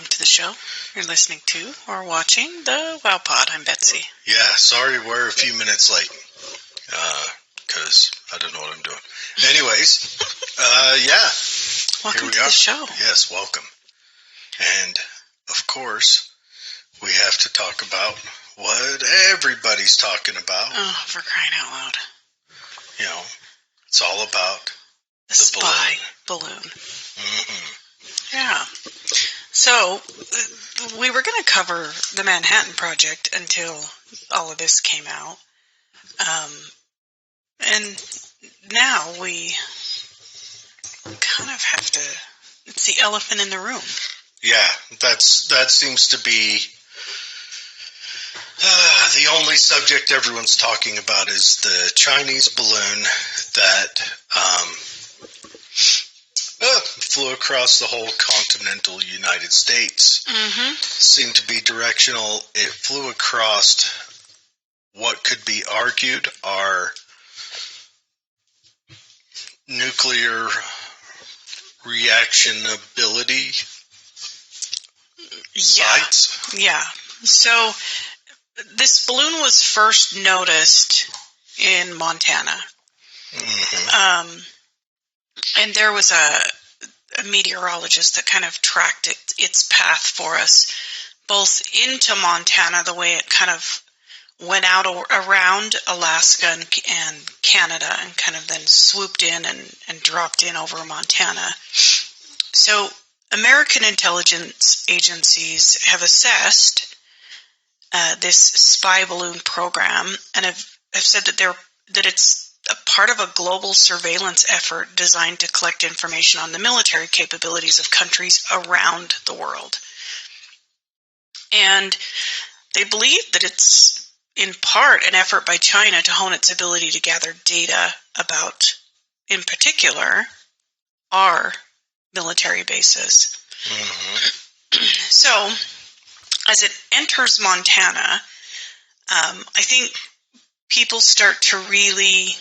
welcome to the show. You're listening to or watching the WOW Pod. I'm Betsy. Yeah, sorry we're a few minutes late, because I don't know what I'm doing. Anyways, Welcome here we to are. the show. Yes, welcome. And, of course, we have to talk about what everybody's talking about. Oh, for crying out loud. You know, it's all about the spy balloon. Mm-hmm. Yeah. So, we were going to cover the Manhattan Project until all of this came out. And now we kind of have to, it's the elephant in the room. Yeah, that seems to be the only subject everyone's talking about is the Chinese balloon that flew across the whole continental United States. Mm-hmm. Seemed to be directional. It flew across what could be argued are nuclear reactionability sites. Yeah. So this balloon was first noticed in Montana. Mm-hmm. And there was a meteorologist that kind of tracked its path for us, both into Montana, the way it kind of went out around Alaska and Canada, and kind of then swooped in and dropped in over Montana. So American intelligence agencies have assessed this spy balloon program and have said that it's a part of a global surveillance effort designed to collect information on the military capabilities of countries around the world. And they believe that it's in part an effort by China to hone its ability to gather data about, in particular, our military bases. Mm-hmm. So, as it enters Montana, I think people start to really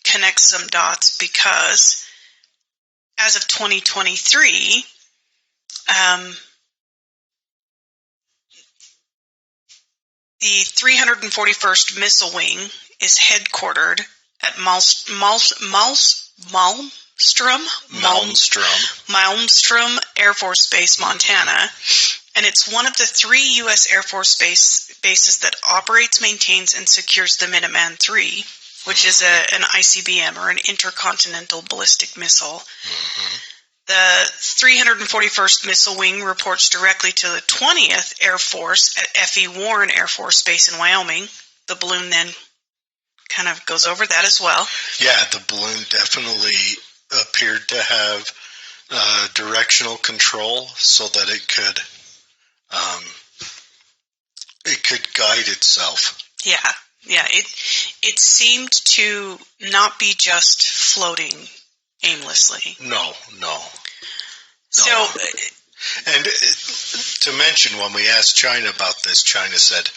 connect some dots because as of 2023, the 341st Missile Wing is headquartered at Malmstrom Air Force Base, Montana, and it's one of the 3 U.S. Air Force bases that operates, maintains, and secures the Minuteman III, which is an ICBM, or an intercontinental ballistic missile. Mm-hmm. The 341st Missile Wing reports directly to the 20th Air Force at F.E. Warren Air Force Base in Wyoming. The balloon then kind of goes over that as well. Yeah, the balloon definitely appeared to have directional control so that it could guide itself. Yeah. It seemed to not be just floating aimlessly. No. So, and to mention, when we asked China about this, China said,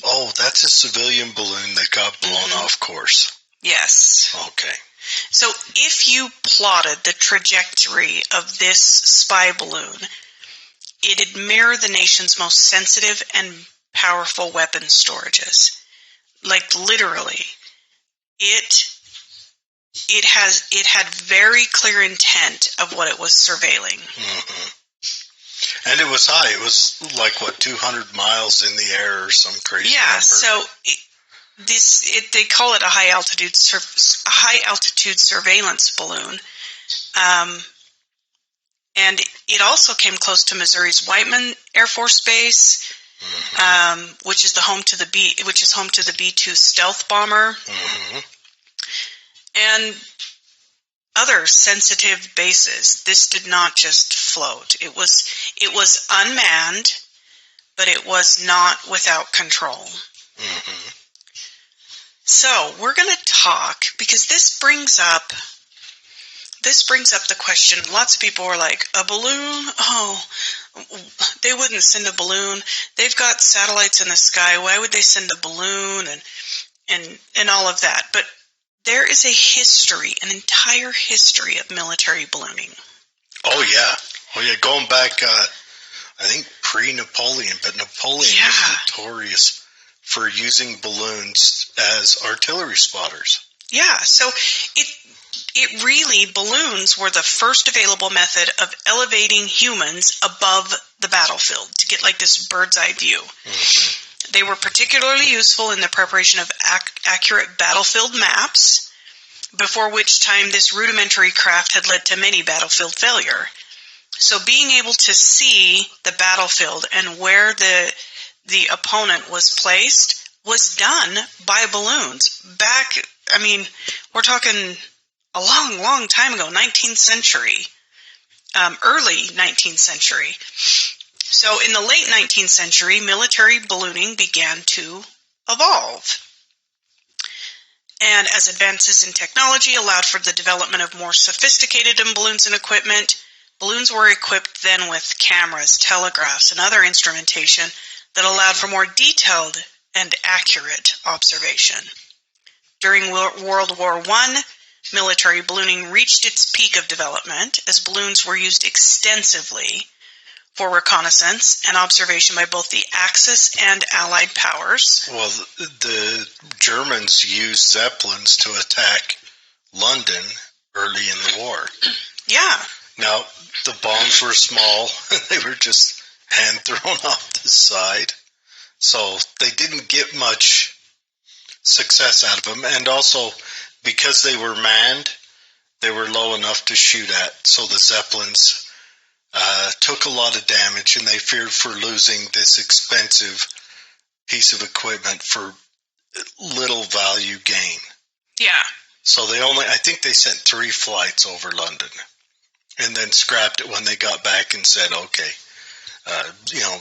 "Oh, that's a civilian balloon that got blown off course." Yes. Okay. So if you plotted the trajectory of this spy balloon, it'd mirror the nation's most sensitive and powerful weapon storages. Like literally, it had very clear intent of what it was surveilling. Mm-hmm. And it was high. It was like 200 miles in the air or some crazy number. So they call it a high altitude surveillance balloon. And it also came close to Missouri's Whiteman Air Force Base, which is home to the B-2 stealth bomber, and other sensitive bases. This did not just float. It was unmanned, but it was not without control. Mm-hmm. So we're going to talk, because this brings up the question. Lots of people are like, a balloon? Oh, they wouldn't send a balloon. They've got satellites in the sky. Why would they send a balloon? And all of that. But there is a history, an entire history of military ballooning. Oh yeah. Going back, I think pre-Napoleon, but Napoleon was notorious for using balloons as artillery spotters. Yeah, so it really, balloons were the first available method of elevating humans above the battlefield to get like this bird's eye view. Mm-hmm. They were particularly useful in the preparation of accurate battlefield maps, before which time this rudimentary craft had led to many battlefield failure. So being able to see the battlefield and where the opponent was placed was done by balloons. Back, I mean, we're talking a long, long time ago, 19th century, early 19th century. So in the late 19th century, military ballooning began to evolve. And as advances in technology allowed for the development of more sophisticated balloons and equipment, balloons were equipped then with cameras, telegraphs, and other instrumentation that allowed for more detailed and accurate observation. During World War I, military ballooning reached its peak of development as balloons were used extensively for reconnaissance and observation by both the Axis and Allied powers. Well, the Germans used Zeppelins to attack London early in the war. Yeah. Now, the bombs were small. They were just hand thrown off the side. So they didn't get much success out of them. And also, because they were manned, they were low enough to shoot at. So the Zeppelins took a lot of damage, and they feared for losing this expensive piece of equipment for little value gain. Yeah. So I think they sent 3 flights over London, and then scrapped it when they got back and said, okay,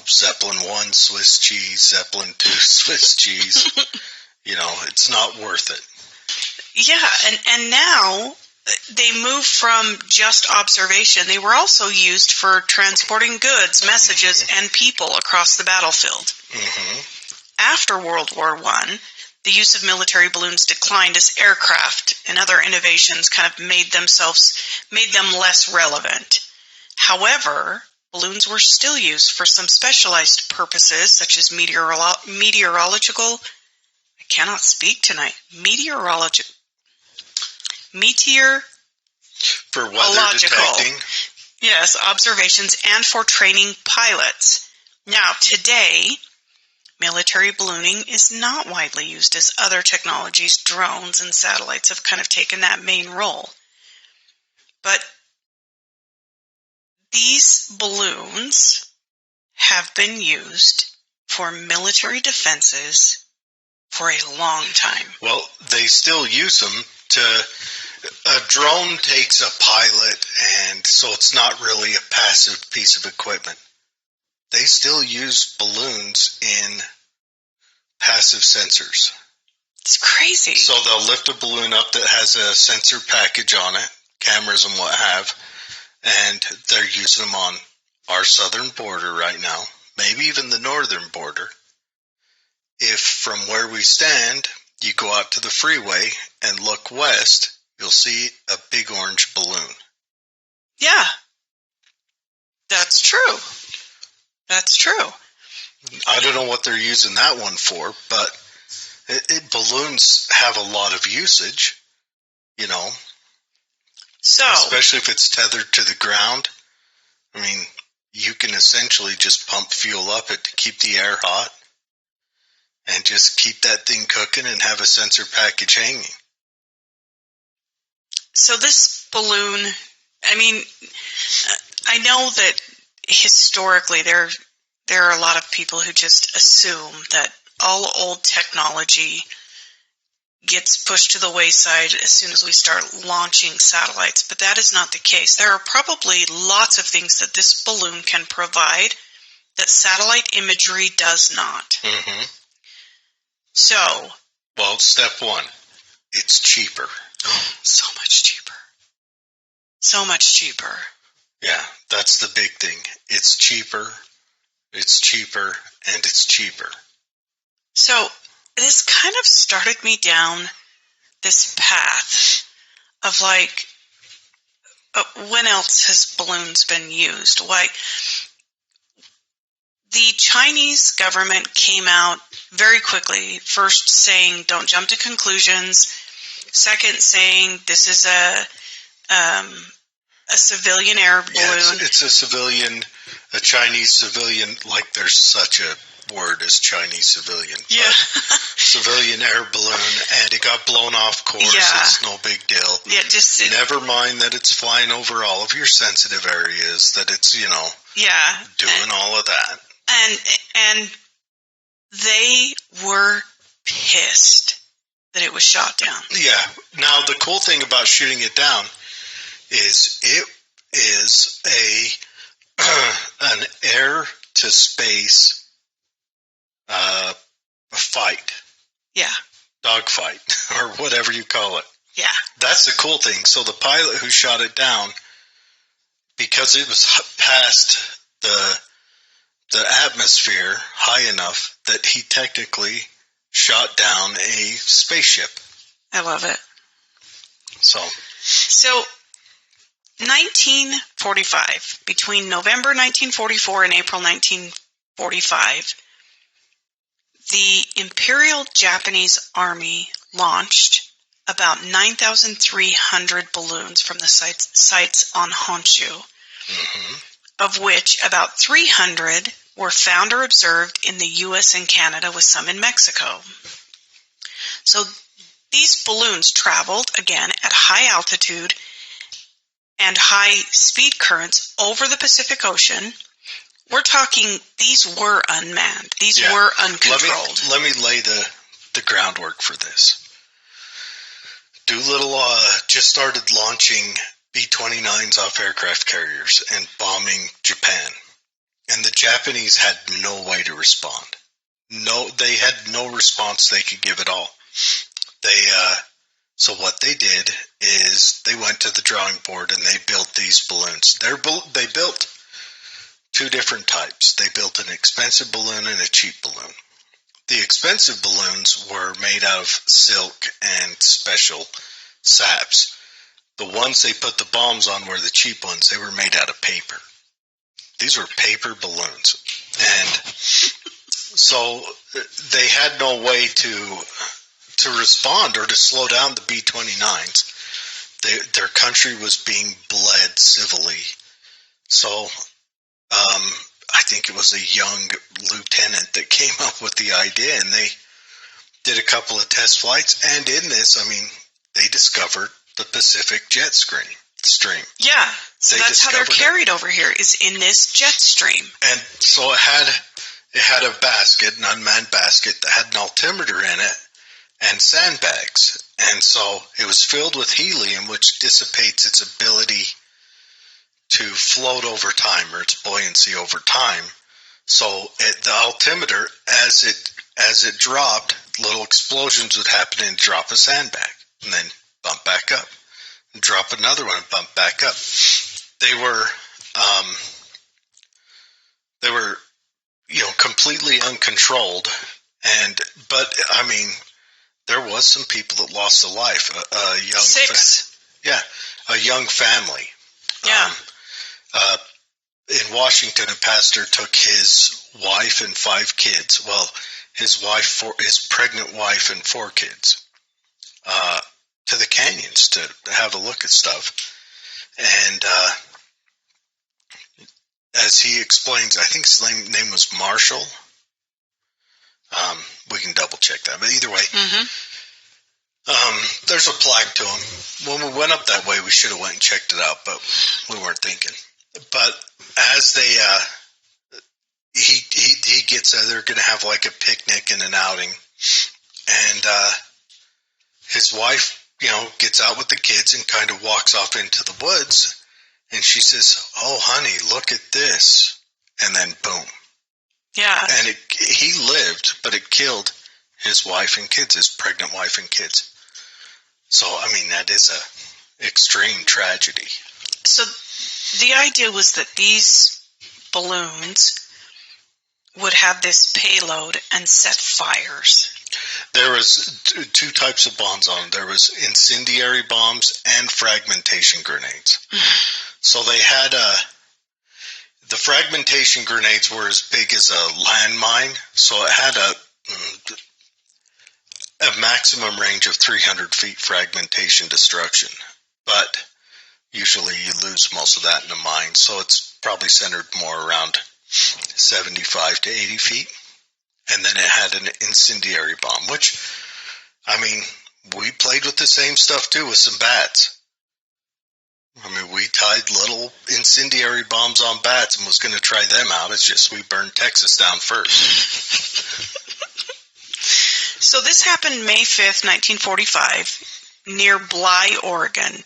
Zeppelin 1, Swiss cheese, Zeppelin 2, Swiss cheese. It's not worth it. Yeah, and now they moved from just observation. They were also used for transporting goods, messages, mm-hmm. and people across the battlefield. Mm-hmm. After World War I, the use of military balloons declined as aircraft and other innovations kind of made them less relevant. However, balloons were still used for some specialized purposes, such as meteorological. I cannot speak tonight. For weather detecting. Yes, observations, and for training pilots. Now, today, military ballooning is not widely used as other technologies, drones and satellites have kind of taken that main role. But these balloons have been used for military defenses for a long time. Well, they still use them a drone takes a pilot, and so it's not really a passive piece of equipment. They still use balloons in passive sensors. It's crazy. So they'll lift a balloon up that has a sensor package on it, cameras and what have, and they're using them on our southern border right now, maybe even the northern border. If from where we stand, you go out to the freeway and look west, you'll see a big orange balloon. Yeah. That's true. That's true. I don't know what they're using that one for, but balloons have a lot of usage, So, especially if it's tethered to the ground. I mean, you can essentially just pump fuel up it to keep the air hot and just keep that thing cooking and have a sensor package hanging. So this balloon, I mean, I know that historically there are a lot of people who just assume that all old technology gets pushed to the wayside as soon as we start launching satellites, but that is not the case. There are probably lots of things that this balloon can provide that satellite imagery does not. Mm-hmm. So, well, step one, it's cheaper. So much cheaper. So much cheaper. Yeah, that's the big thing. It's cheaper, and it's cheaper. So, this kind of started me down this path of when else has balloons been used? Why? the Chinese government came out very quickly, first saying don't jump to conclusions, second saying this is a civilian air balloon. Yeah, it's a Chinese civilian, like there's such a word as Chinese civilian. Yeah. Civilian air balloon, and it got blown off course. Yeah. It's no big deal. Yeah, just never mind that it's flying over all of your sensitive areas, that it's, yeah, doing all of that. And they were pissed that it was shot down. Yeah. Now, the cool thing about shooting it down is it is an air-to-space fight. Yeah. Dogfight, or whatever you call it. Yeah. That's the cool thing. So the pilot who shot it down, because it was past the atmosphere high enough that he technically shot down a spaceship. I love it. So 1945, between November 1944 and April 1945, the Imperial Japanese Army launched about 9,300 balloons from the sites on Honshu, of which about 300 were found or observed in the U.S. and Canada, with some in Mexico. So these balloons traveled, again, at high altitude and high speed currents over the Pacific Ocean. We're talking, these were unmanned. These were uncontrolled. Let me lay the groundwork for this. Doolittle just started launching B-29s off aircraft carriers and bombing Japan. And the Japanese had no way to respond. They had no response they could give at all. So what they did is they went to the drawing board and they built these balloons. They built two different types. They built an expensive balloon and a cheap balloon. The expensive balloons were made out of silk and special saps. The ones they put the bombs on were the cheap ones. They were made out of paper. These were paper balloons. And so they had no way to respond or to slow down the B-29s. Their country was being bled civilly. So I think it was a young lieutenant that came up with the idea, and they did a couple of test flights. And in this, they discovered the Pacific jet stream. Yeah, so that's how they're carried over here, is in this jet stream. And so it had a basket, an unmanned basket that had an altimeter in it and sandbags. And so it was filled with helium, which dissipates its ability to float over time, or its buoyancy over time. So the altimeter, as it dropped, little explosions would happen and drop a sandbag, and then bump back up, and drop another one and bump back up. They were completely uncontrolled, but there was some people that lost a life. A young 6. A young family. Yeah. In Washington, a pastor took his wife and 5 kids. Well, his pregnant wife and 4 kids, to the canyons to have a look at stuff. And as he explains, I think his name was Marshall. We can double check that, but either way, there's a plaque to him. When we went up that way, we should have went and checked it out, but we weren't thinking. But as he gets there, they're going to have like a picnic and an outing, and his wife, gets out with the kids and kind of walks off into the woods, and she says, "Oh, honey, look at this," and then boom. Yeah. And he lived, but it killed his wife and kids, his pregnant wife and kids. So, that is a extreme tragedy. So the idea was that these balloons would have this payload and set fires. There was 2 types of bombs on them. There was incendiary bombs and fragmentation grenades. So they had the fragmentation grenades were as big as a landmine, so it had a maximum range of 300 feet fragmentation destruction. But usually you lose most of that in a mine, so it's probably centered more around 75 to 80 feet. And then it had an incendiary bomb, which, I mean, we played with the same stuff too with some bats. I mean, we tied little incendiary bombs on bats and was going to try them out. It's just we burned Texas down first. So this happened May 5th, 1945, near Bly, Oregon.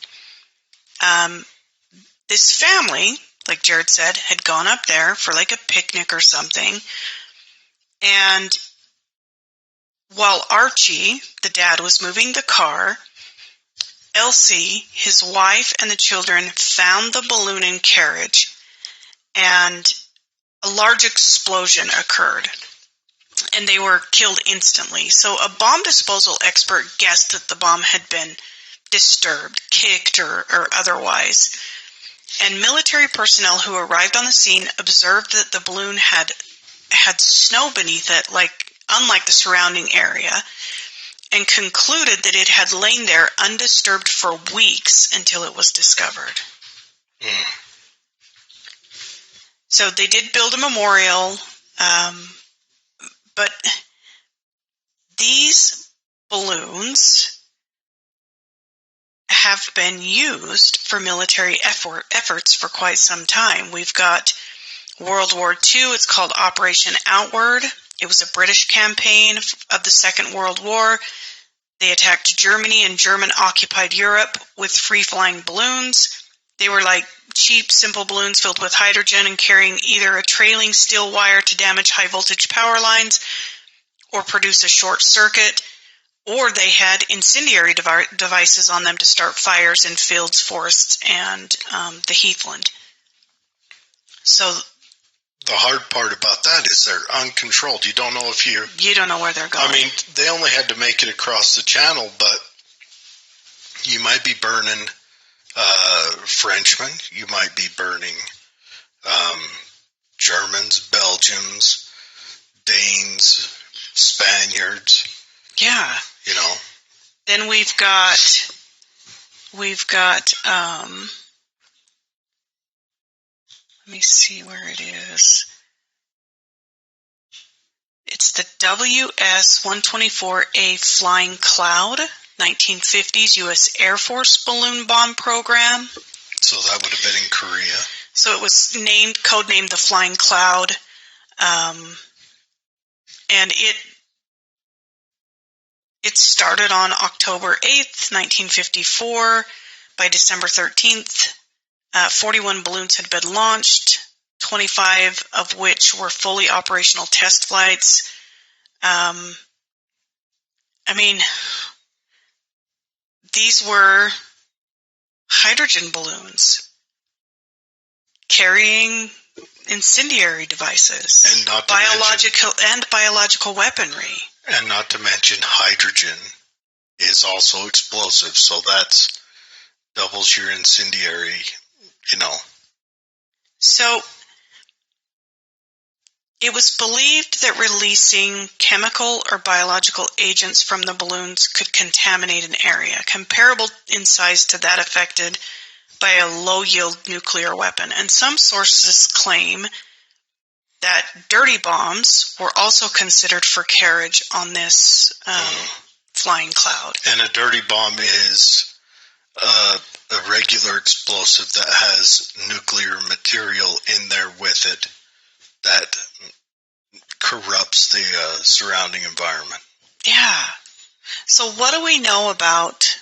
This family, like Jared said, had gone up there for like a picnic or something. And while Archie, the dad, was moving the car, Elsie, his wife, and the children found the balloon and carriage, and a large explosion occurred, and they were killed instantly. So a bomb disposal expert guessed that the bomb had been disturbed, kicked, or otherwise. And military personnel who arrived on the scene observed that the balloon had snow beneath it, unlike the surrounding area, and concluded that it had lain there undisturbed for weeks until it was discovered. So they did build a memorial, but these balloons have been used for military efforts for quite some time. We've got World War II. It's called Operation Outward. It was a British campaign of the Second World War. They attacked Germany and German-occupied Europe with free-flying balloons. They were like cheap, simple balloons filled with hydrogen and carrying either a trailing steel wire to damage high-voltage power lines or produce a short circuit, or they had incendiary devices on them to start fires in fields, forests, and the heathland. So the hard part about that is they're uncontrolled. You don't know if you don't know where they're going. I mean, they only had to make it across the channel, but you might be burning Frenchmen. You might be burning Germans, Belgians, Danes, Spaniards. Yeah. You know. Then we've got let me see where it is. It's the WS-124A Flying Cloud, 1950s U.S. Air Force balloon bomb program. So that would have been in Korea. So it was codenamed the Flying Cloud, and it started on October 8th, 1954. By December 13th, 41 balloons had been launched, 25 of which were fully operational test flights. These were hydrogen balloons carrying incendiary devices and biological weaponry. And not to mention hydrogen is also explosive, so that's doubles your incendiary, you know. So it was believed that releasing chemical or biological agents from the balloons could contaminate an area, comparable in size to that affected by a low-yield nuclear weapon. And some sources claim that dirty bombs were also considered for carriage on this flying cloud. And a dirty bomb is a regular explosive that has nuclear material in there with it that corrupts the surrounding environment. Yeah. So what do we know about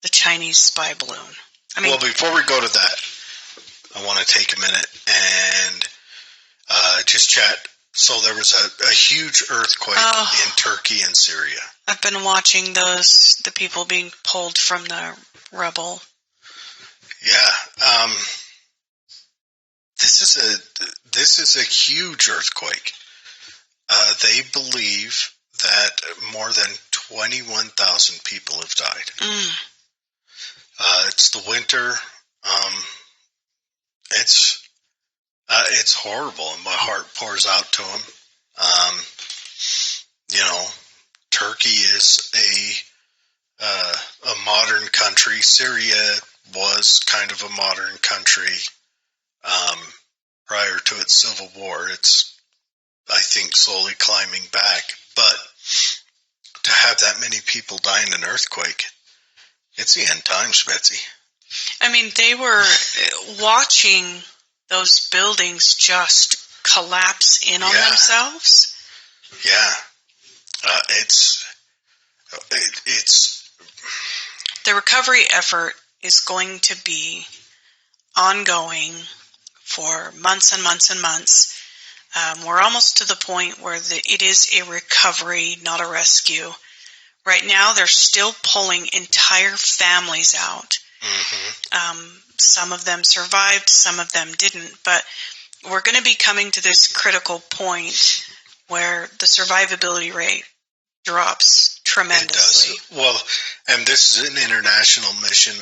the Chinese spy balloon? Well, before we go to that, I want to take a minute and just chat. So there was a huge earthquake in Turkey and Syria. I've been watching the people being pulled from the rubble. Yeah. This is a huge earthquake. They believe that more than 21,000 people have died. It's the winter. It's It's horrible, and my heart pours out to them. Turkey is a modern country. Syria was kind of a modern country prior to its civil war. It's, I think, slowly climbing back. But to have that many people die in an earthquake, it's the end times, Betsy. I mean, they were watching those buildings just collapse in on themselves. Yeah. It's the recovery effort is going to be ongoing for months and months and months. We're almost to the point where it is a recovery, not a rescue. Right now, they're still pulling entire families out. Mm-hmm. Some of them survived, some of them didn't. But we're going to be coming to this critical point where the survivability rate drops tremendously. It does. Well, and this is an international mission.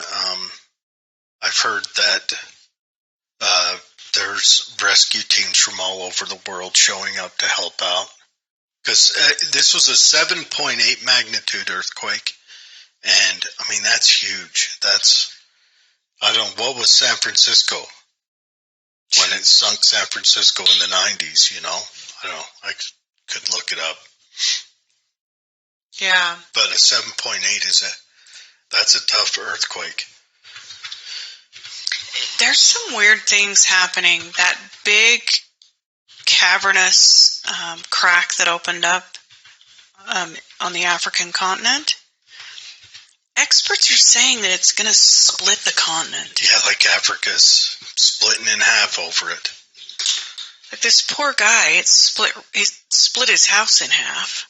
I've heard that there's rescue teams from all over the world showing up to help out. Because this was a 7.8 magnitude earthquake. And, I mean, that's huge. I don't know, what was San Francisco when it sunk San Francisco in the 90s, I don't know. I could look it up. Yeah. But a 7.8 that's a tough earthquake. There's some weird things happening. That big cavernous crack that opened up on the African continent, experts are saying that it's going to split the continent. Yeah, like Africa's splitting in half over it. Like this poor guy, he split his house in half.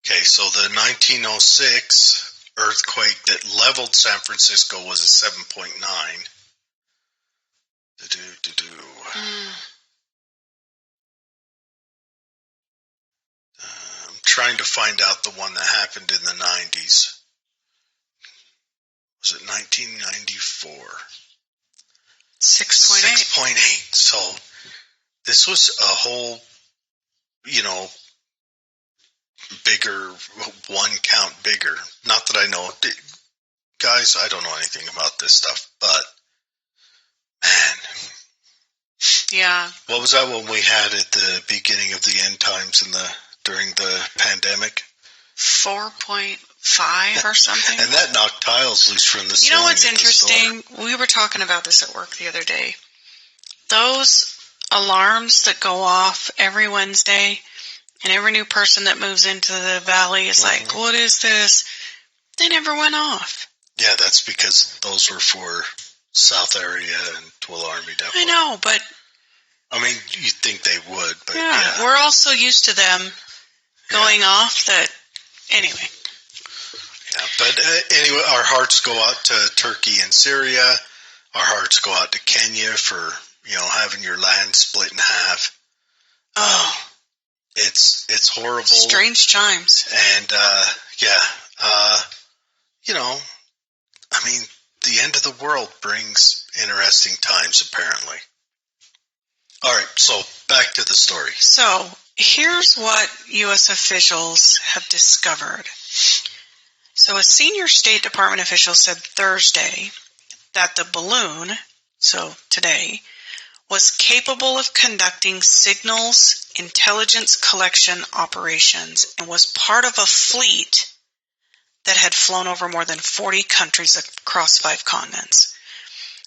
Okay, so the 1906 earthquake that leveled San Francisco was a 7.9. I'm trying to find out the one that happened in the 90s. Was it 1994? 6.8. 6.8. So this was a whole, bigger, one count bigger. Not that I know. Guys, I don't know anything about this stuff, but man. Yeah. What was that one we had at the beginning of the end times during the pandemic? 4.5 or something. And that knocked tiles loose from the ceiling. You know what's interesting? We were talking about this at work the other day. Those alarms that go off every Wednesday, and every new person that moves into the valley is like, what is this? They never went off. Yeah, that's because those were for South area and Twilla Army Depot. I know, but... I mean, you'd think they would, but yeah. We're all so used to them going off that... Anyway. Yeah, but anyway, our hearts go out to Turkey and Syria. Our hearts go out to Kenya for, having your land split in half. It's horrible. Strange times. And, I mean, the end of the world brings interesting times, apparently. All right, so back to the story. So here's what U.S. officials have discovered. So a senior State Department official said Thursday that the balloon, so today, was capable of conducting signals intelligence collection operations and was part of a fleet that had flown over more than 40 countries across 5 continents.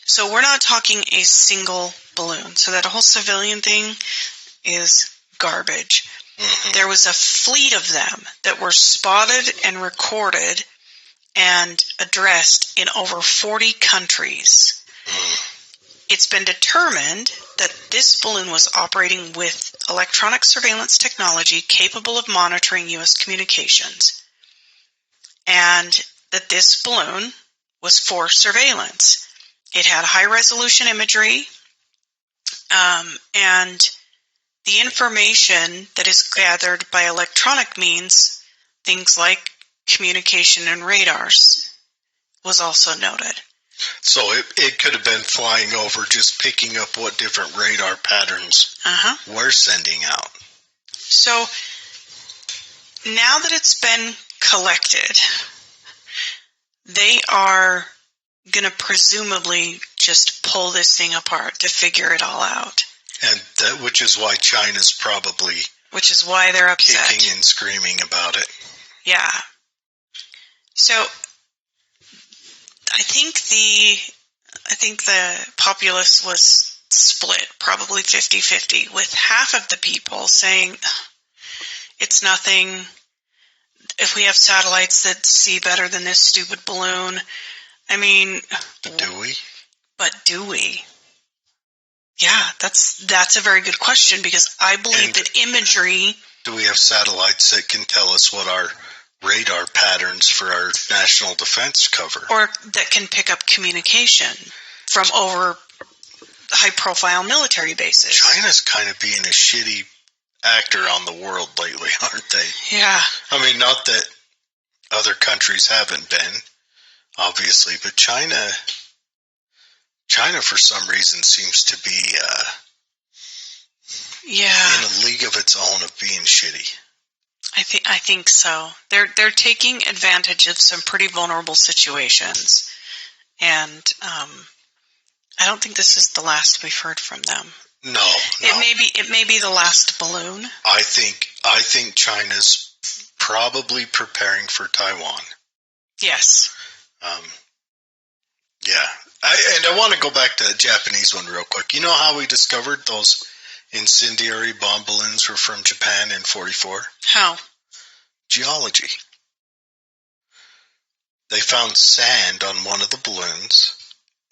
So we're not talking a single balloon. So that whole civilian thing is garbage. Mm-hmm. There was a fleet of them that were spotted and recorded and addressed in over 40 countries. It's been determined that this balloon was operating with electronic surveillance technology capable of monitoring U.S. communications, and that this balloon was for surveillance. It had high-resolution imagery, and the information that is gathered by electronic means, things like communication and radars, was also noted. So it could have been flying over, just picking up what different radar patterns we're sending out. So now that it's been collected, they are going to presumably just pull this thing apart to figure it all out. And which is why China's probably which is why they're upset. Kicking and screaming about it. Yeah. So I think the populace was split, probably 50-50, with half of the people saying it's nothing. If we have satellites that see better than this stupid balloon, I mean, But do we? Yeah, that's a very good question, because I believe that imagery... Do we have satellites that can tell us what our radar patterns for our national defense cover? Or that can pick up communication from over high-profile military bases. China's kind of being a shitty actor on the world lately, aren't they? Yeah. I mean, not that other countries haven't been, obviously, but China for some reason seems to be in a league of its own of being shitty. I think so. They're taking advantage of some pretty vulnerable situations, and I don't think this is the last we've heard from them. No. It may be the last balloon. I think China's probably preparing for Taiwan. Yes. Yeah. I want to go back to the Japanese one real quick. You know how we discovered those incendiary bomb balloons were from Japan in 1944? How? Geology. They found sand on one of the balloons,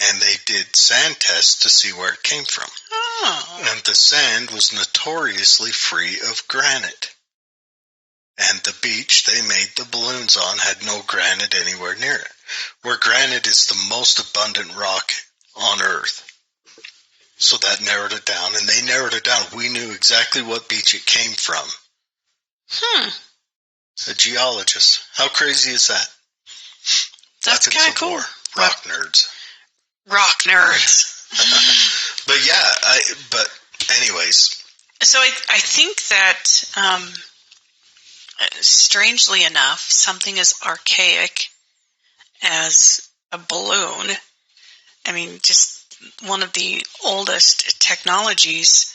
and they did sand tests to see where it came from. Oh. And the sand was notoriously free of granite. And the beach they made the balloons on had no granite anywhere near it, where granite is the most abundant rock on Earth. So that narrowed it down, and they narrowed it down. We knew exactly what beach it came from. A geologist. How crazy is that? That's kind of cool. Rock nerds. Rock nerds. But yeah, but anyways. So I think that, strangely enough, something as archaic as a balloon, I mean, just one of the oldest technologies,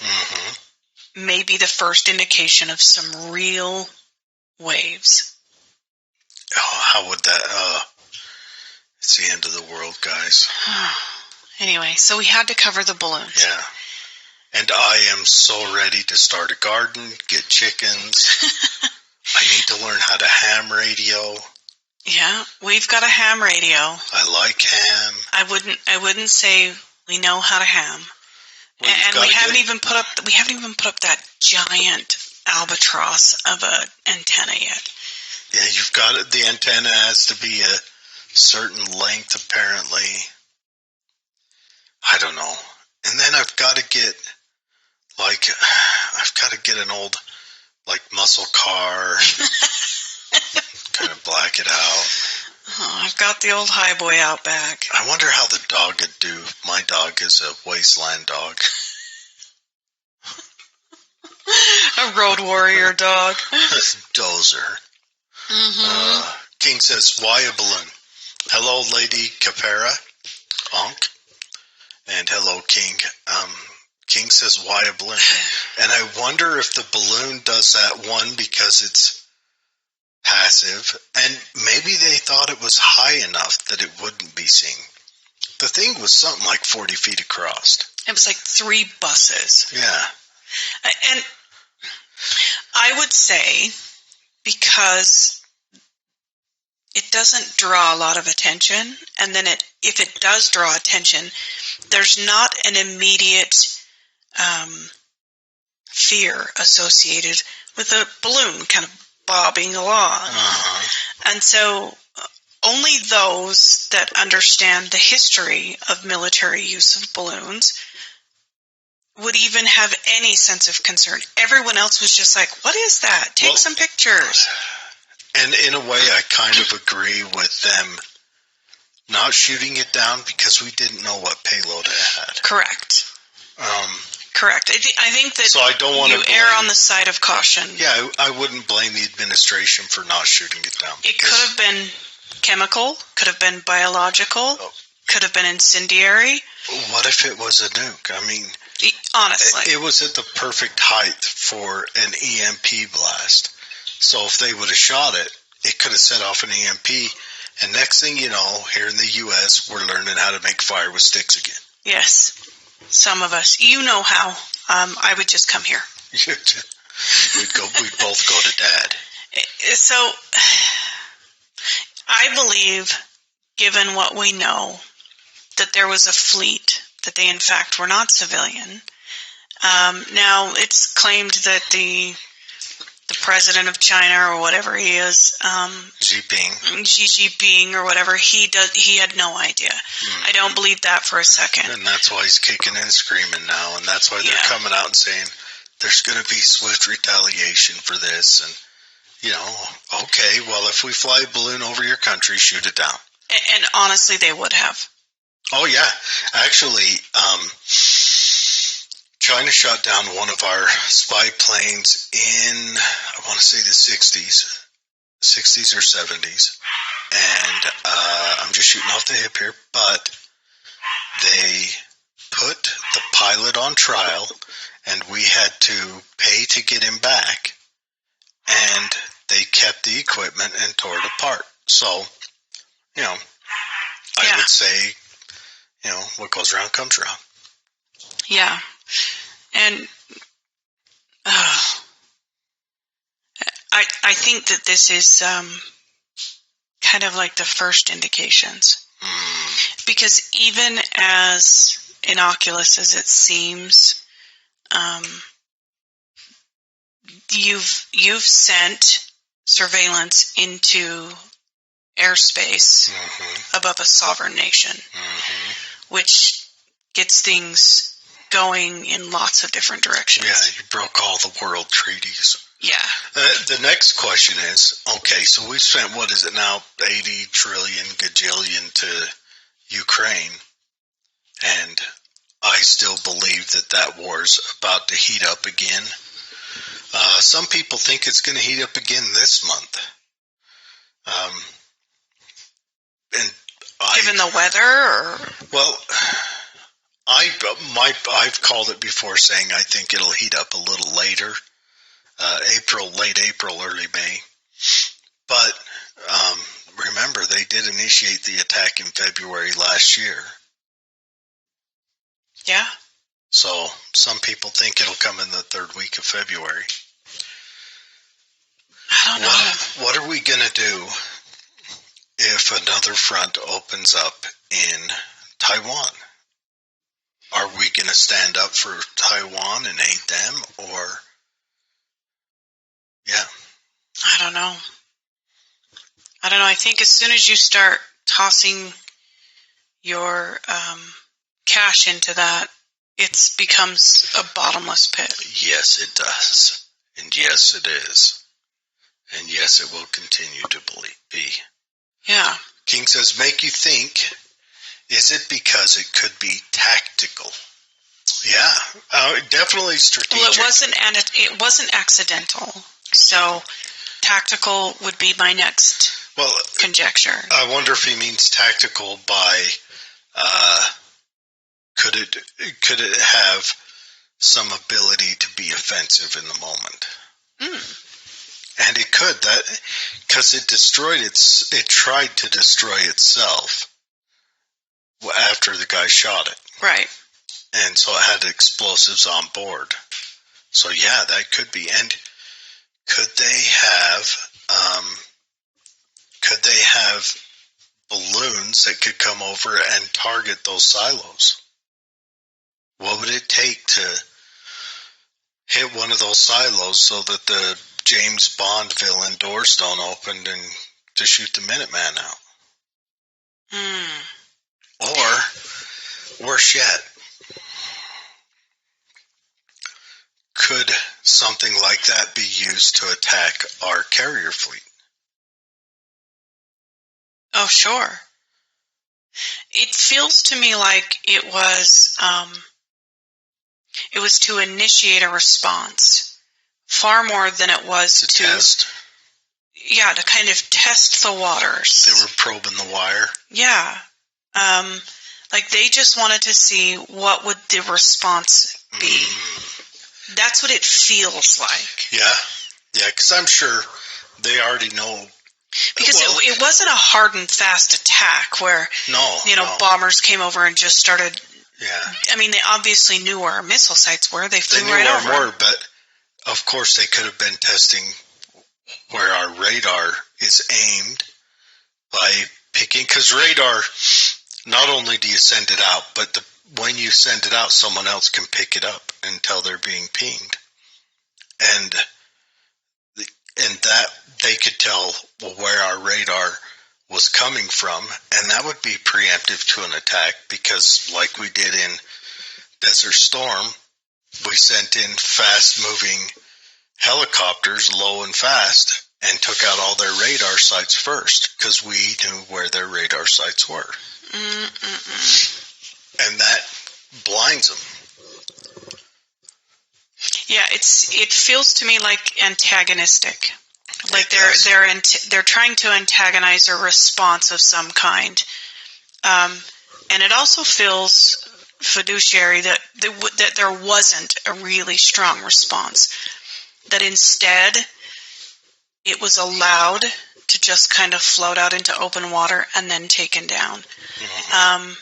may be the first indication of some real waves. Oh, how would that... it's the end of the world, guys. Anyway, so we had to cover the balloons. Yeah. And I am so ready to start a garden, get chickens. I need to learn how to ham radio. Yeah, we've got a ham radio. I like ham. I wouldn't say we know how to ham. Well, and we haven't even put up that giant albatross of an antenna yet. Yeah, you've got it. The antenna has to be a certain length, apparently. I don't know. And then I've got to get an old muscle car, kind of black it out. Oh, I've got the old highboy out back. I wonder how the dog would do. My dog is a wasteland dog. A road warrior dog. Dozer. King says, why a balloon? Hello, Lady Capera. Onk. And hello, King. King says, why a balloon? And I wonder if the balloon does that, one, because it's passive, and maybe they thought it was high enough that it wouldn't be seen. The thing was something like 40 feet across. It was like 3 buses. Yeah. And I would say, because it doesn't draw a lot of attention, and then if it does draw attention, there's not an immediate fear associated with a balloon kind of bobbing along. And so only those that understand the history of military use of balloons would even have any sense of concern. Everyone else was just like, what is that? Take some pictures. And in a way, I kind of agree with them not shooting it down because we didn't know what payload it had. Correct. Correct. I think that so I don't want to err on the side of caution. Yeah, I wouldn't blame the administration for not shooting it down. It could have been chemical, could have been biological, could have been incendiary. What if it was a nuke? I mean, honestly, it was at the perfect height for an EMP blast. So if they would have shot it, it could have set off an EMP. And next thing you know, here in the U.S., we're learning how to make fire with sticks again. Yes. Some of us. You know how. I would just come here. We'd both go to Dad. So, I believe, given what we know, that there was a fleet, that they in fact were not civilian. Now, it's claimed that the president of China, or whatever he is, Xi Jinping, or whatever, he had no idea. Mm-hmm. I don't believe that for a second. And that's why he's kicking and screaming now, and that's why they're coming out and saying there's going to be swift retaliation for this. And, okay, well, if we fly a balloon over your country, shoot it down. And honestly, they would have. Oh, yeah. Actually, China shot down one of our spy planes in, I want to say the 60s or 70s. And I'm just shooting off the hip here, but they put the pilot on trial, and we had to pay to get him back, and they kept the equipment and tore it apart. So, I would say, what goes around comes around. Yeah. And I think that this is kind of like the first indications. Because even as innocuous as it seems, you've sent surveillance into airspace above a sovereign nation, which gets things going in lots of different directions. Yeah, you broke all the world treaties. Yeah. The next question is, okay, so we've spent, what is it now, 80 trillion gajillion to Ukraine, and I still believe that war's about to heat up again. Some people think it's going to heat up again this month. Given the weather, or? Well, I've called it before, saying I think it'll heat up a little later, late April, early May. But remember, they did initiate the attack in February last year. Yeah. So some people think it'll come in the third week of February. I don't know. What are we going to do if another front opens up in Taiwan? Are we going to stand up for Taiwan and aid them, or? Yeah. I don't know. I think as soon as you start tossing your cash into that, it becomes a bottomless pit. Yes, it does. And yes, it is. And yes, it will continue to be. Yeah. King says, make you think, is it because it could be tactical? Yeah, definitely strategic. Well, it wasn't accidental. So tactical would be my next conjecture. I wonder if he means tactical by could it have some ability to be offensive in the moment? And it could, that because it tried to destroy itself after the guy shot it. Right. And so it had explosives on board. So yeah, that could be. And could they have balloons that could come over and target those silos? What would it take to hit one of those silos so that the James Bond villain doors don't open and to shoot the Minuteman out? Or, worse yet, could something like that be used to attack our carrier fleet? Oh, sure. It feels to me like it was to initiate a response far more than it was to test. Yeah, to kind of test the waters. They were probing the wire. Yeah. Like they just wanted to see what would the response be. That's what it feels like. Yeah, because I'm sure they already know. Because it wasn't a hard and fast attack where, bombers came over and just started. Yeah. I mean, they obviously knew where our missile sites were. They flew right over. They knew more, but of course they could have been testing where our radar is aimed by picking, because radar, not only do you send it out, but when you send it out, someone else can pick it up until they're being pinged. And that they could tell where our radar was coming from, and that would be preemptive to an attack, because like we did in Desert Storm, we sent in fast-moving helicopters, low and fast, and took out all their radar sites first, because we knew where their radar sites were. And that blinds them. Yeah, it feels to me like antagonistic. Like they're trying to antagonize a response of some kind. And it also feels fiduciary that there wasn't a really strong response. That instead it was allowed to just kind of float out into open water and then taken down. Mm-hmm.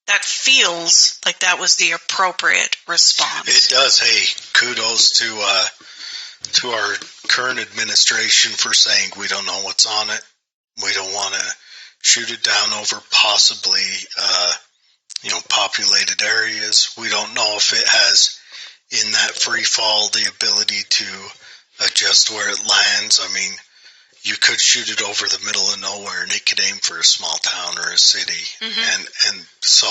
That feels like that was the appropriate response. It does. Hey, kudos to our current administration for saying we don't know what's on it. We don't want to shoot it down over possibly, populated areas. We don't know if it has, in that free fall, the ability to adjust where it lands. I mean, you could shoot it over the middle of nowhere and it could aim for a small town or a city. Mm-hmm. And so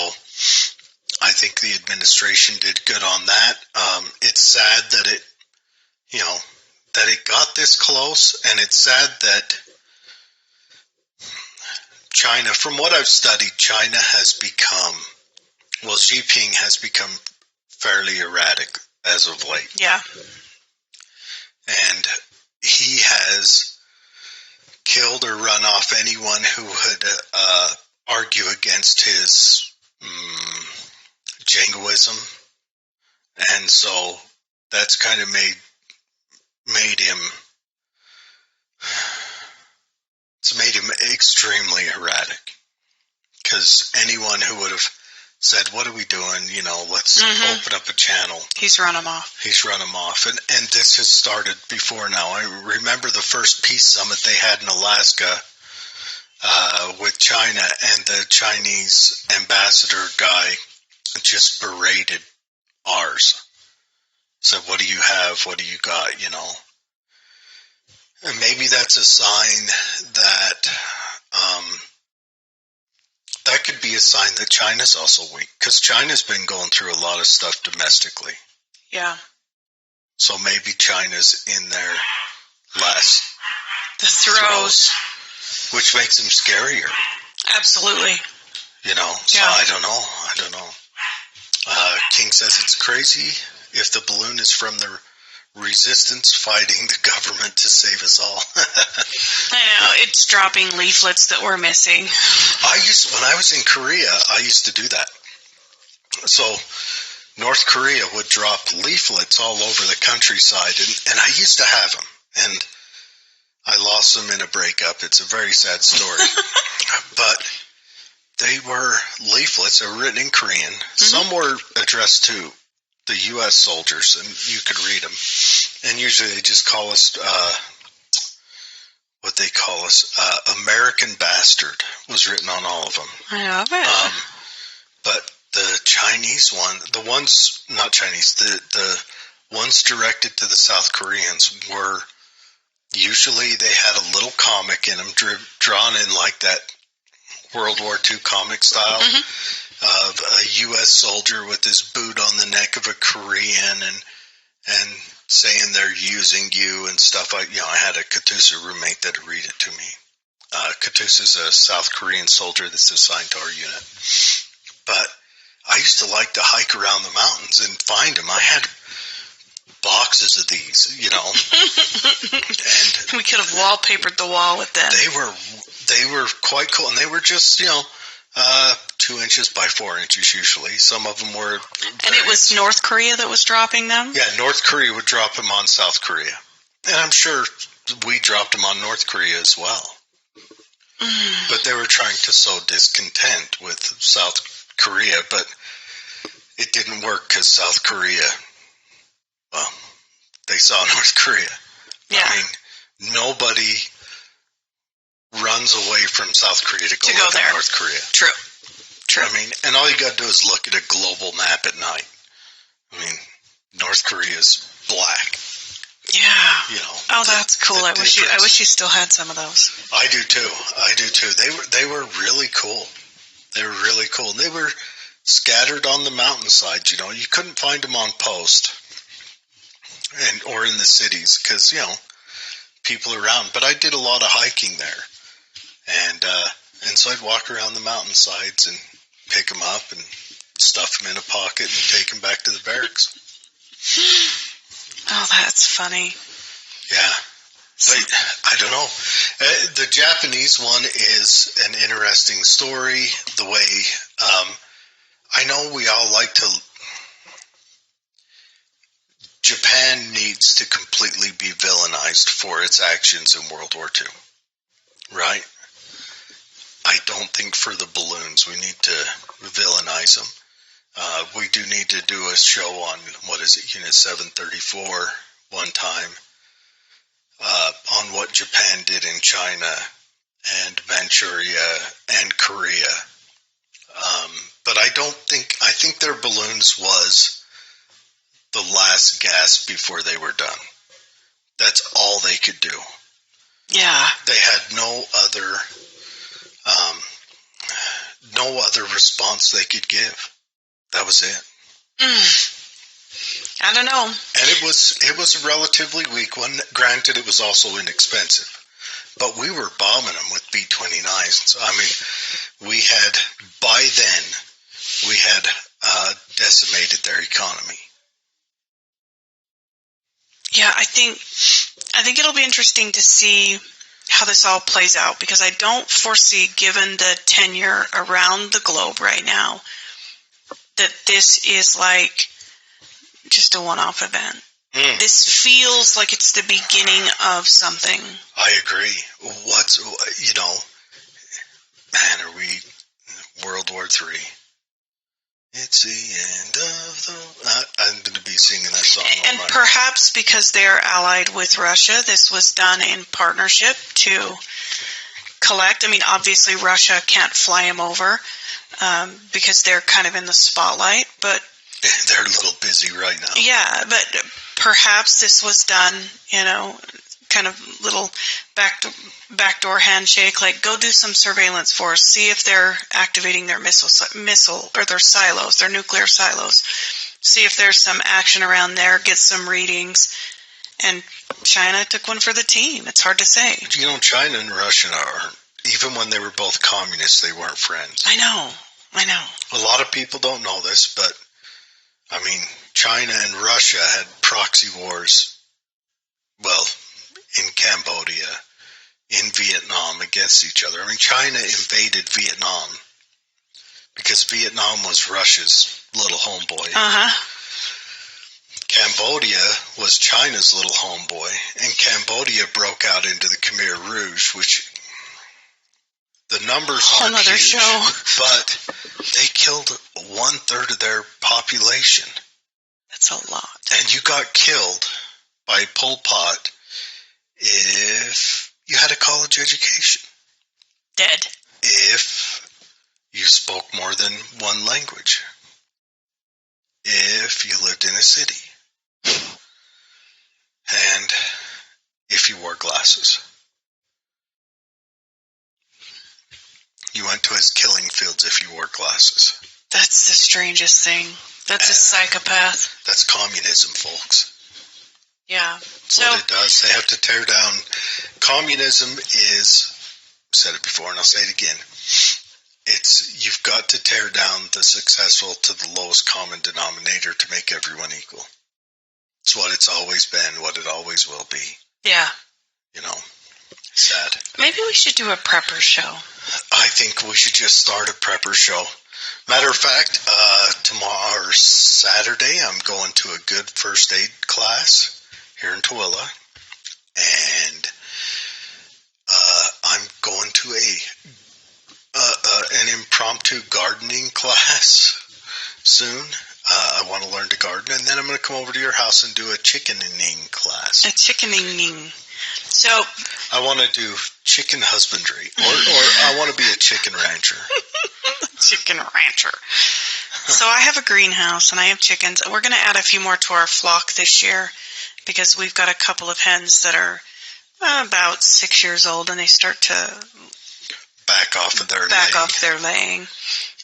I think the administration did good on that. It's sad that it got this close, and it's sad that China, from what I've studied, Xi Jinping has become fairly erratic as of late. Yeah. And he has killed or run off anyone who would argue against his jingoism. And so that's kind of made him extremely erratic, because anyone who would have said, what are we doing? Let's open up a channel. He's run him off. And this has started before now. I remember the first peace summit they had in Alaska with China, and the Chinese ambassador guy just berated ours. Said, what do you have? What do you got? And maybe that's a sign that that could be a sign that China's also weak, because China's been going through a lot of stuff domestically. Yeah. So maybe China's in their last throes, which makes them scarier. Absolutely. So I don't know. King says it's crazy if the balloon is from the resistance fighting the government to save us all. I know, it's dropping leaflets that we're missing. When I was in Korea, I used to do that. So North Korea would drop leaflets all over the countryside, and I used to have them, and I lost them in a breakup. It's a very sad story. But they were leaflets that were written in Korean. Mm-hmm. Some were addressed to the U.S. soldiers, and you could read them. And usually they just call us, American Bastard was written on all of them. I love it. But the Chinese one, the ones directed to the South Koreans were, usually they had a little comic in them, drawn in like that World War II comic style. Mm-hmm. Of a U.S. soldier with his boot on the neck of a Korean and saying they're using you and stuff. I had a Katusa roommate that would read it to me. Katusa's a South Korean soldier that's assigned to our unit. But I used to like to hike around the mountains and find them. I had boxes of these, you know. And we could have wallpapered the wall with them. They were quite cool, and they were just, 2 inches by 4 inches usually. Some of them were. And it was North Korea that was dropping them? Yeah, North Korea would drop them on South Korea. And I'm sure we dropped them on North Korea as well. But they were trying to sow discontent with South Korea, but it didn't work because South Korea, well, they saw North Korea. Yeah. I mean, nobody runs away from South Korea to go live in North Korea. True. I mean, and all you got to do is look at a global map at night. I mean, North Korea's black. Yeah. Oh, that's cool. I wish you still had some of those. I do too. They were really cool. They were really cool. And they were scattered on the mountainsides, You couldn't find them on post or in the cities because, people around. But I did a lot of hiking there. And so I'd walk around the mountainsides and pick them up and stuff them in a pocket and take them back to the barracks. Oh, that's funny. Yeah. But I don't know. The Japanese one is an interesting story. The way, I know we all like to, Japan needs to completely be villainized for its actions in World War II. Right? I don't think for the balloons we need to villainize them. We do need to do a show on, Unit 734 one time, on what Japan did in China and Manchuria and Korea. But I think their balloons was the last gasp before they were done. That's all they could do. Yeah. They had no other response they could give. That was it. I don't know. And it was a relatively weak one. Granted, it was also inexpensive. But we were bombing them with B-29s. I mean, by then, we had decimated their economy. Yeah, I think it'll be interesting to see how this all plays out, because I don't foresee, given the tenure around the globe right now, that this is like just a one-off event. This feels like it's the beginning of something. I agree. Man, are we World War III? It's the end of I'm going to be singing that song. And perhaps because they're allied with Russia, this was done in partnership to collect. I mean, obviously Russia can't fly him over because they're kind of in the spotlight, but they're a little busy right now. Yeah, but perhaps this was done, kind of little backdoor handshake, like go do some surveillance for us, see if they're activating their missile or their silos, their nuclear silos, see if there's some action around there, get some readings. And China took one for the team. It's hard to say. China and Russia even when they were both communists, they weren't friends. I know. A lot of people don't know this, but I mean, China and Russia had proxy wars, in Cambodia, in Vietnam against each other. I mean, China invaded Vietnam because Vietnam was Russia's little homeboy. Cambodia was China's little homeboy, and Cambodia broke out into the Khmer Rouge, which the numbers aren't huge, show. But they killed 1/3 of their population. That's a lot. And you got killed by Pol Pot if you had a college education. Dead. If you spoke more than one language. If you lived in a city. And if you wore glasses. You went to his killing fields if you wore glasses. That's the strangest thing. That's a psychopath. That's communism, folks. Yeah. That's what it does. They have to tear down. Communism is said it before and I'll say it again. You've got to tear down the successful to the lowest common denominator to make everyone equal. It's what it's always been, what it always will be. Yeah. Sad. Maybe we should do a prepper show. I think we should just start a prepper show. Matter of fact, tomorrow or Saturday, I'm going to a good first aid class here in Tooele. And I'm going to an impromptu gardening class soon. I want to learn to garden, and then I'm going to come over to your house and do a chickening class. A chickening. So I want to do chicken husbandry, or I want to be a chicken rancher. Chicken rancher. So I have a greenhouse, and I have chickens. We're going to add a few more to our flock this year because we've got a couple of hens that are about 6 years old, and they start to back off their laying.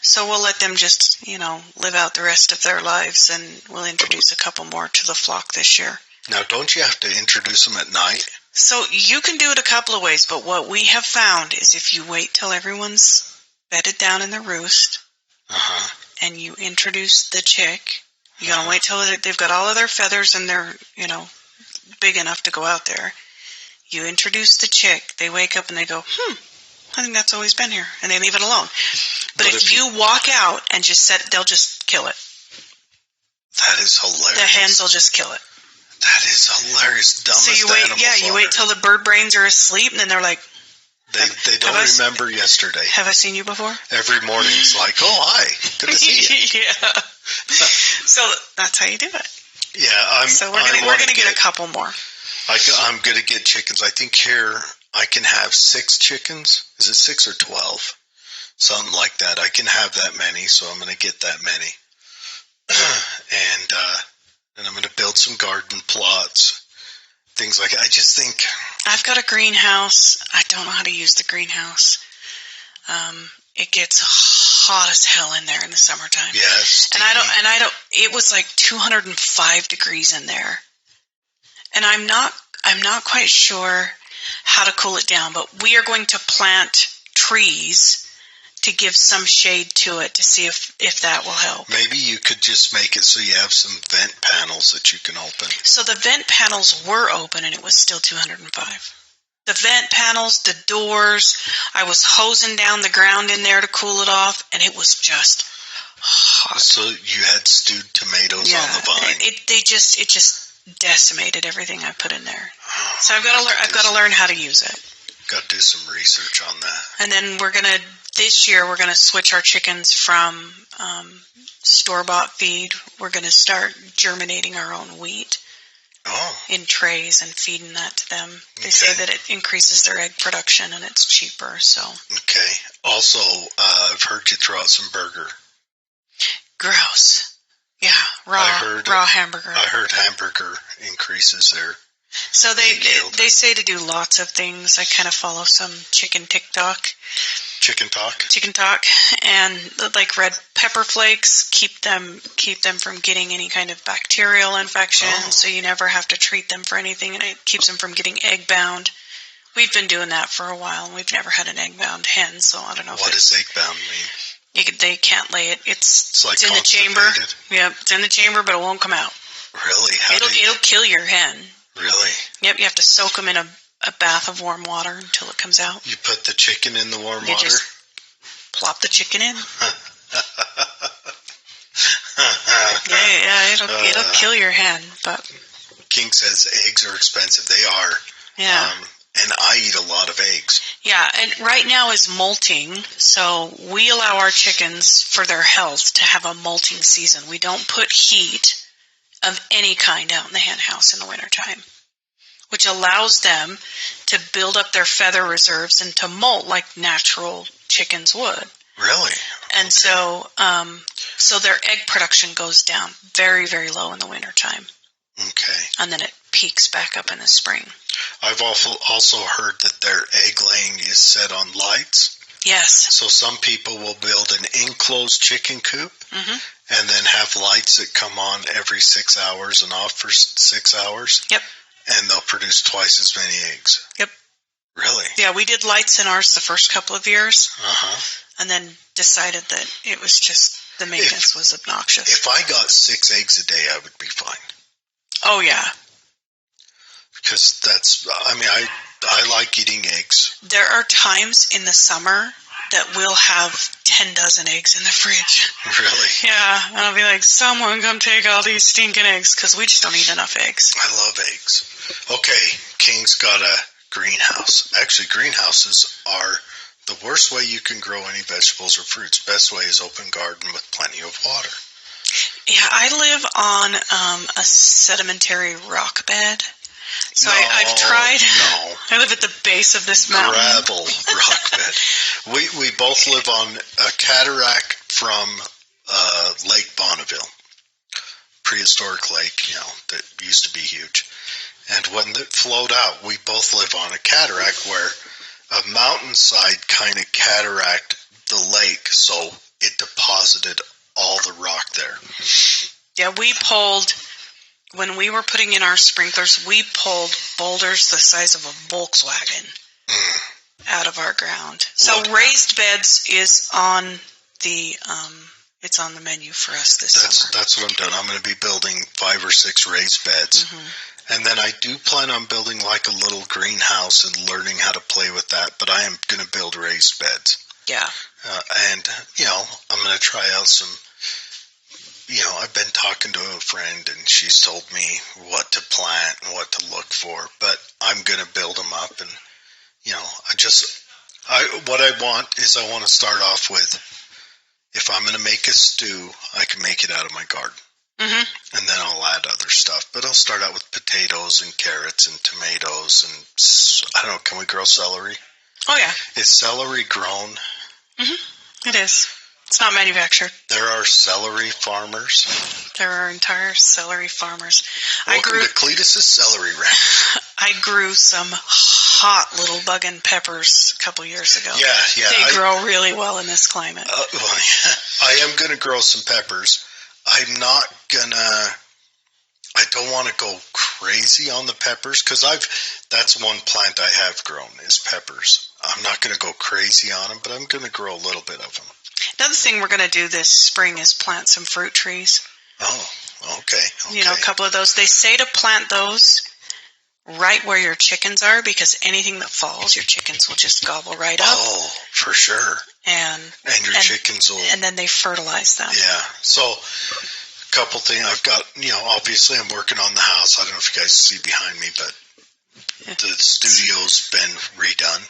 So we'll let them just, live out the rest of their lives, and we'll introduce a couple more to the flock this year. Now, don't you have to introduce them at night? So you can do it a couple of ways, but what we have found is if you wait till everyone's bedded down in the roost, and you introduce the chick, you gotta wait till they've got all of their feathers and they're, big enough to go out there. You introduce the chick, they wake up and they go, I think that's always been here, and they leave it alone. But if you walk out and they'll just kill it. That is hilarious. The hens will just kill it. That is hilarious. Dumbest animals. You wait till the bird brains are asleep, and then they're like, They don't remember yesterday. Have I seen you before? Every morning it's like, oh, hi, good to see you. Yeah. So that's how you do it. Yeah, So we're gonna get a couple more. I'm gonna get chickens. I think here I can have 6 chickens. Is it 6 or 12? Something like that. I can have that many, so I'm gonna get that many. And I'm gonna build some garden plots. Things like that. I just think I've got a greenhouse. I don't know how to use the greenhouse. It gets hot as hell in there in the summertime. Yes. And I don't. It was like 205 degrees in there, and I'm not quite sure how to cool it down. But we are going to plant trees to give some shade to it to see if that will help. Maybe you could just make it so you have some vent panels that you can open. So the vent panels were open, and it was still 205. The vent panels, the doors, I was hosing down the ground in there to cool it off, and it was just hot. So you had stewed tomatoes on the vine. It just decimated everything I put in there. So I've got to learn how to use it. Got to do some research on that. And then this year we're gonna switch our chickens from store-bought feed. We're gonna start germinating our own wheat. In trays and feeding that to them. They say that it increases their egg production and it's cheaper. So okay. Also, I've heard you throw out some burger. Gross. Yeah, raw hamburger. I heard hamburger increases their. So they say to do lots of things. I kind of follow some chicken TikTok. Chicken talk, and like red pepper flakes keep them from getting any kind of bacterial infection, so you never have to treat them for anything, and it keeps them from getting egg bound. We've been doing that for a while, and we've never had an egg bound hen, so I don't know. What does egg bound mean? They can't lay it. It's like in the chamber. Yeah, it's in the chamber, but it won't come out. Really? It'll kill your hen. Really? Yep. You have to soak them in a bath of warm water until it comes out. You put the chicken in the warm water? You just plop the chicken in. It'll kill your hen. But King says eggs are expensive. They are. Yeah. And I eat a lot of eggs. Yeah, and right now is molting, so we allow our chickens, for their health, to have a molting season. We don't put heat of any kind out in the hen house in the wintertime, which allows them to build up their feather reserves and to molt like natural chickens would. Really? And so their egg production goes down very, very low in the wintertime. Okay. And then it peaks back up in the spring. I've also heard that their egg laying is set on lights. Yes. So some people will build an enclosed chicken coop and then have lights that come on every 6 hours and off for 6 hours. Yep. And they'll produce twice as many eggs. Yep. Really? Yeah, we did lights in ours the first couple of years, Uh-huh. and then decided that it was just the maintenance was obnoxious. If I got 6 eggs a day, I would be fine. Oh, yeah. Because I like eating eggs. There are times in the summer that we'll have 10 dozen eggs in the fridge. Really? Yeah, and I'll be like, someone come take all these stinking eggs, because we just don't eat enough eggs. I love eggs. Okay, King's got a greenhouse. Actually, greenhouses are the worst way you can grow any vegetables or fruits. Best way is open garden with plenty of water. Yeah, I live on a sedimentary rock bed. So I've tried. No. I live at the base of this mountain. Gravel rock bed. We both live on a cataract from Lake Bonneville. Prehistoric lake, that used to be huge. And when it flowed out, we both live on a cataract where a mountainside kind of cataract the lake, so it deposited all the rock there. Yeah, when we were putting in our sprinklers, we pulled boulders the size of a Volkswagen out of our ground. So raised beds is on the it's on the menu for us this summer. That's what I'm doing. I'm going to be building 5 or 6 raised beds. Mm-hmm. And then I do plan on building like a little greenhouse and learning how to play with that, but I am going to build raised beds. Yeah. And I'm going to try out some, I've been talking to a friend and she's told me what to plant and what to look for, but I'm going to build them up. And, what I want is I want to start off with, if I'm going to make a stew, I can make it out of my garden. Mm-hmm. And then I'll add other stuff. But I'll start out with potatoes and carrots and tomatoes and, I don't know, can we grow celery? Oh, yeah. Is celery grown? Mm-hmm. It is. It's not manufactured. There are celery farmers. There are entire celery farmers. Welcome to Cletus's Celery Ranch. I grew some hot little bug-in peppers a couple years ago. Yeah. They grow really well in this climate. I am going to grow some peppers. I don't want to go crazy on the peppers because that's one plant I have grown is peppers. I'm not going to go crazy on them, but I'm going to grow a little bit of them. Another thing we're going to do this spring is plant some fruit trees. Oh, okay. A couple of those. They say to plant those right where your chickens are because anything that falls, your chickens will just gobble right up. Oh, for sure. And your chickens will... And then they fertilize them. Yeah. So, a couple things. I've got, obviously I'm working on the house. I don't know if you guys see behind me, but the studio's been redone.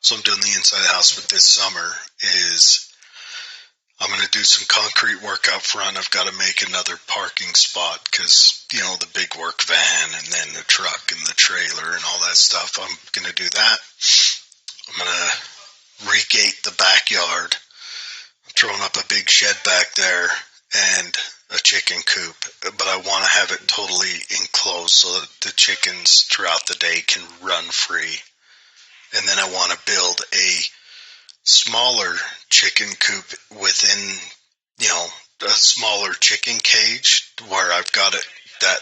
So I'm doing the inside of the house, but this summer I'm going to do some concrete work out front. I've got to make another parking spot because, the big work van and then the truck and the trailer and all that stuff. I'm going to do that. I'm going to regate the backyard. I'm throwing up a big shed back there and a chicken coop, but I want to have it totally enclosed so that the chickens throughout the day can run free. And then I want to build a smaller chicken coop within, a smaller chicken cage where I've got that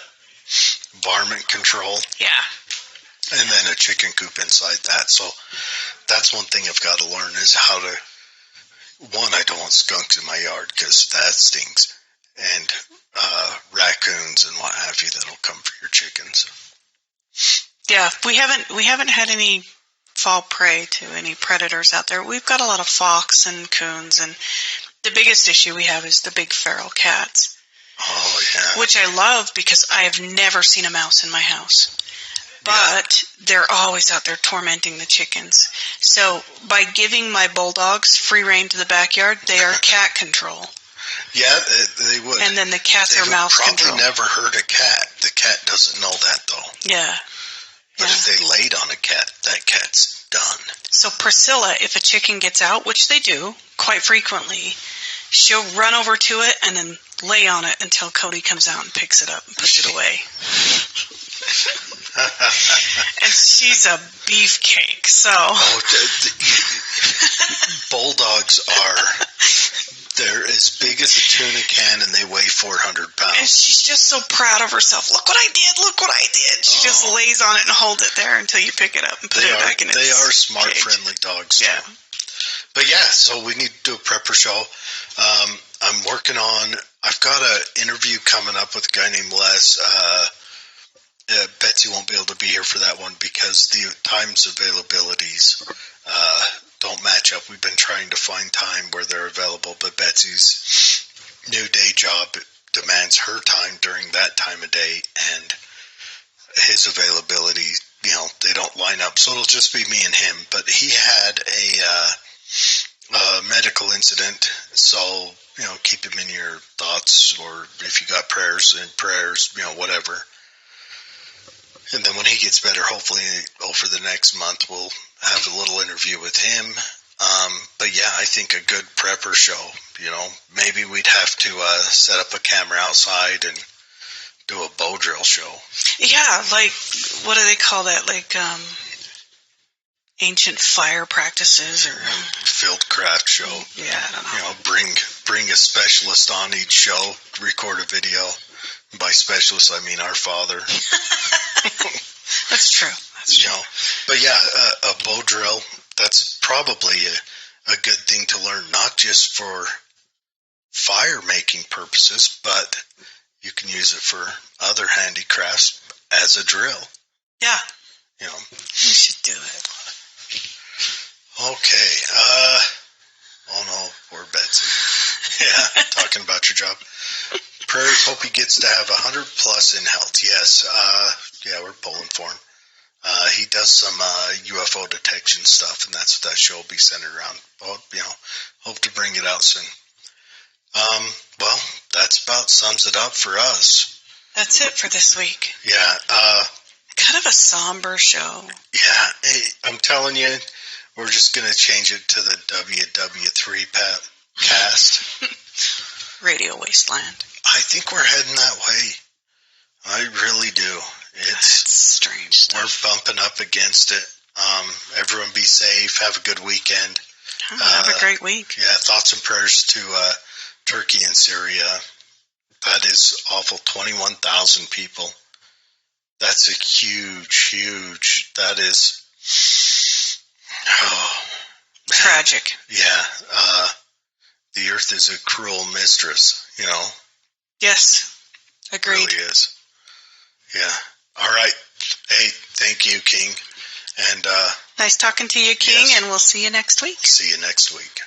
varmint control. Yeah. And then a chicken coop inside that. So that's one thing I've got to learn is how to, I don't want skunks in my yard because that stinks. And raccoons and what have you that'll come for your chickens. Yeah, we haven't had any fall prey to any predators out there. We've got a lot of fox and coons, and the biggest issue we have is the big feral cats. Oh, yeah. Which I love because I have never seen a mouse in my house. But they're always out there tormenting the chickens. So by giving my bulldogs free rein to the backyard, they are cat control. Yeah, they would. And then the cats are mouse control. Probably never hurt a cat. The cat doesn't know that, though. Yeah. But if they laid on a cat, that cat's done. So Priscilla, if a chicken gets out, which they do quite frequently, she'll run over to it and then lay on it until Cody comes out and picks it up and puts it away. And she's a beefcake, so... Bulldogs are They're as big as a tuna can, and they weigh 400 And pounds. she's just so proud of herself. Look what I did. Look what I did. She just lays on it and holds it there until you pick it up and put it back in its They are smart, cage. friendly dogs, too. Yeah. But yeah, so we need to do a prepper show. I'm working on, I've got an interview coming up with a guy named Les. Betsy won't be able to be here for that one because the times availabilities don't match up. We've been trying to find time where they're available, but Betsy's new day job demands her time during that time of day, and his availability, they don't line up. So it'll just be me and him. But he had a medical incident, so keep him in your thoughts, or if you got prayers, whatever. And then when he gets better, hopefully over the next month, we'll have a little interview with him. But yeah, I think a good prepper show, maybe we'd have to set up a camera outside and do a bow drill show. Yeah, like, what do they call that? Like, ancient fire practices or Fieldcraft show. Yeah, I don't know. Bring a specialist on each show, record a video. By specialist, I mean our father. That's true. But yeah, a bow drill, that's probably a good thing to learn, not just for fire making purposes, but you can use it for other handicrafts as a drill. Yeah. We should do it. Okay. Oh no, poor Betsy. Yeah, talking about your job. Prayers, hope he gets to have 100 plus in health. Yes. Yeah, we're pulling for him. He does some UFO detection stuff, and that's what that show will be centered around. Hope to bring it out soon. Well, that's about sums it up for us. That's it for this week. Yeah. Kind of a somber show. Yeah. Hey, I'm telling you, we're just going to change it to the WW3 cast. Radio Wasteland. I think we're heading that way. I really do. That's strange stuff. We're bumping up against it. Everyone be safe. Have a good weekend. Have a great week. Yeah, thoughts and prayers to Turkey and Syria. That is awful. 21,000 people. That's a huge. That is tragic. Yeah. The earth is a cruel mistress, Yes. Agreed. It really is. Yeah. All right. Hey, thank you, King. And nice talking to you, King, yes. And we'll see you next week. See you next week.